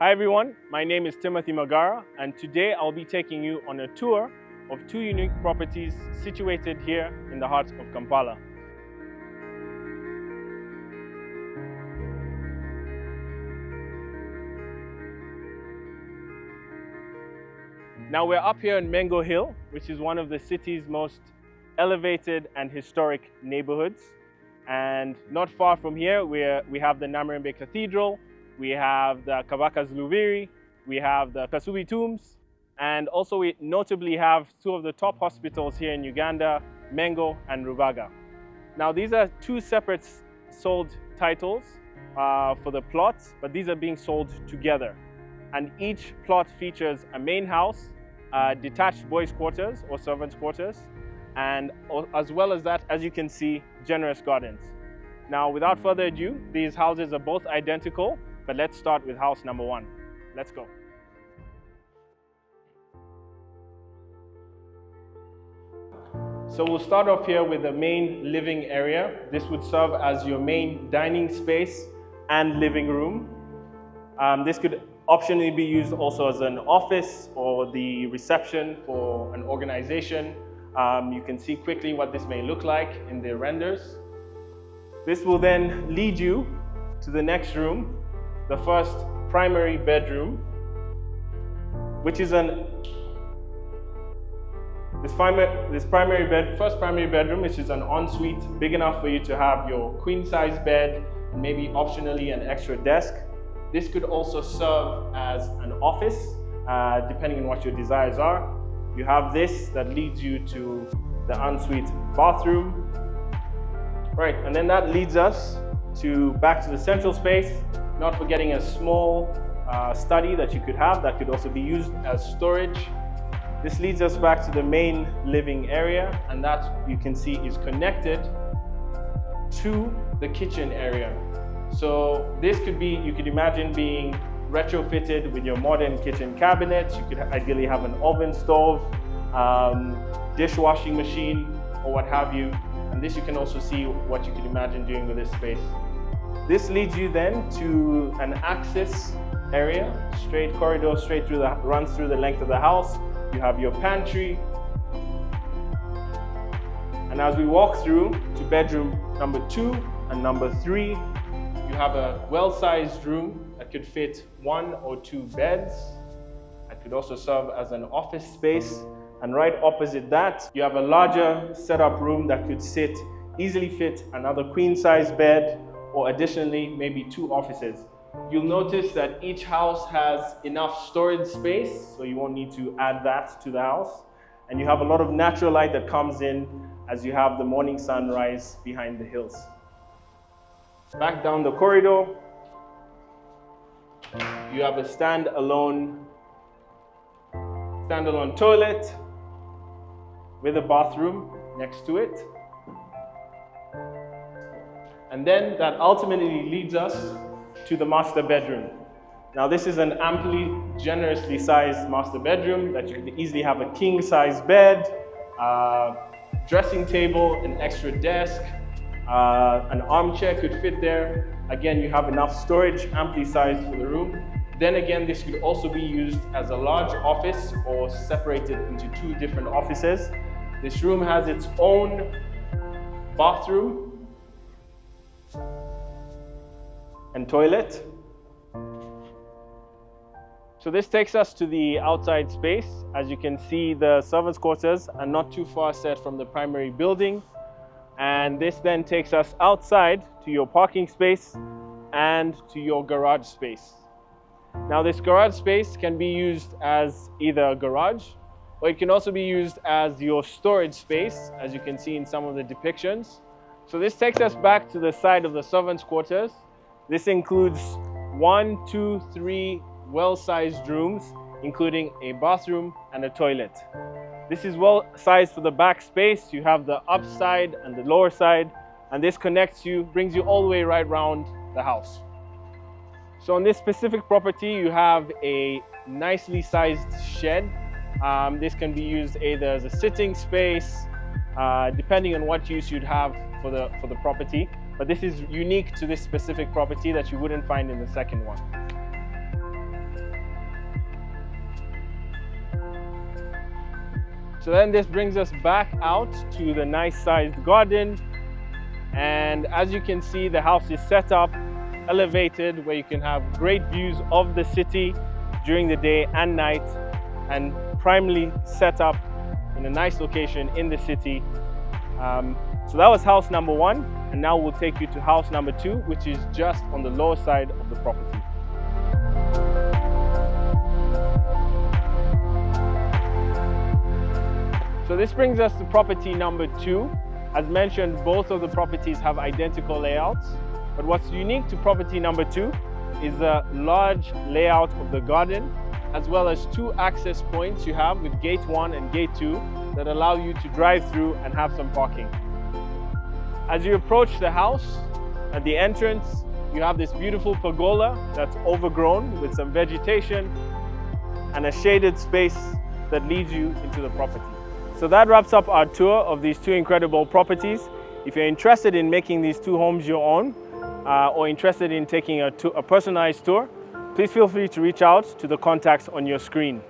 Hi everyone, my name is Timothy Magara, and today I'll be taking you on a tour of two unique properties situated here in the heart of Kampala. Now we're up here in Mengo Hill, which is one of the city's most elevated and historic neighborhoods. And not far from here, we have the Namirembe Cathedral, we have the Kabaka's Lubiri, we have the Kasubi Tombs, and also we notably have two of the top hospitals here in Uganda, Mengo and Rubaga. Now these are two separate sold titles for the plots, but these are being sold together. And each plot features a main house, detached boys' quarters or servants' quarters, and as well as that, as you can see, generous gardens. Now, without further ado, these houses are both identical, but let's start with house number one. Let's go. So we'll start off here with the main living area. This would serve as your main dining space and living room. This could optionally be used also as an office or the reception for an organization. You can see quickly what this may look like in the renders. This will then lead you to the next room, the first primary bedroom, which is first primary bedroom, which is an ensuite big enough for you to have your queen size bed and maybe optionally an extra desk. This could also serve as an office, depending on what your desires are. You have this that leads you to the ensuite bathroom. Right, and then that leads us back to the central space, not forgetting a small study that you could have that could also be used as storage. This leads us back to the main living area, and that you can see is connected to the kitchen area. So this could be, you could imagine being retrofitted with your modern kitchen cabinets. You could ideally have an oven stove, dishwashing machine, or what have you. And this you can also see what you could imagine doing with this space. This leads you then to an access area, straight corridor, runs through the length of the house. You have your pantry. And as we walk through to bedroom number 2 and number 3, you have a well-sized room that could fit 1 or 2 beds. It could also serve as an office space. And right opposite that, you have a larger setup room that could easily fit another queen-size bed, or additionally, maybe 2 offices. You'll notice that each house has enough storage space, so you won't need to add that to the house. And you have a lot of natural light that comes in as you have the morning sunrise behind the hills. Back down the corridor, you have a standalone toilet with a bathroom next to it. And then that ultimately leads us to the master bedroom. Now this is an amply, generously sized master bedroom that you could easily have a king-size bed, dressing table, an extra desk, an armchair could fit there. Again, you have enough storage, amply sized for the room. Then again, this could also be used as a large office or separated into 2 different offices. This room has its own bathroom and toilet. So this takes us to the outside space. As you can see, the servants' quarters are not too far set from the primary building. And this then takes us outside to your parking space and to your garage space. Now this garage space can be used as either a garage, or it can also be used as your storage space, as you can see in some of the depictions. So this takes us back to the side of the servants' quarters. This includes 1, 2, 3 well-sized rooms, including a bathroom and a toilet. This is well sized for the back space. You have the upside and the lower side, and this brings you all the way right around the house. So on this specific property, you have a nicely sized shed. This can be used either as a sitting space, depending on what use you'd have for the property. But this is unique to this specific property that you wouldn't find in the second one. So then this brings us back out to the nice sized garden. And as you can see, the house is set up, elevated, where you can have great views of the city during the day and night, and primarily set up in a nice location in the city. So that was house number 1, and now we'll take you to house number 2, which is just on the lower side of the property. So this brings us to property number 2. As mentioned, both of the properties have identical layouts, but what's unique to property number 2 is the large layout of the garden, as well as 2 access points you have with gate 1 and gate 2 that allow you to drive through and have some parking. As you approach the house, at the entrance, you have this beautiful pergola that's overgrown with some vegetation and a shaded space that leads you into the property. So that wraps up our tour of these 2 incredible properties. If you're interested in making these 2 homes your own, or interested in taking a personalized tour, please feel free to reach out to the contacts on your screen.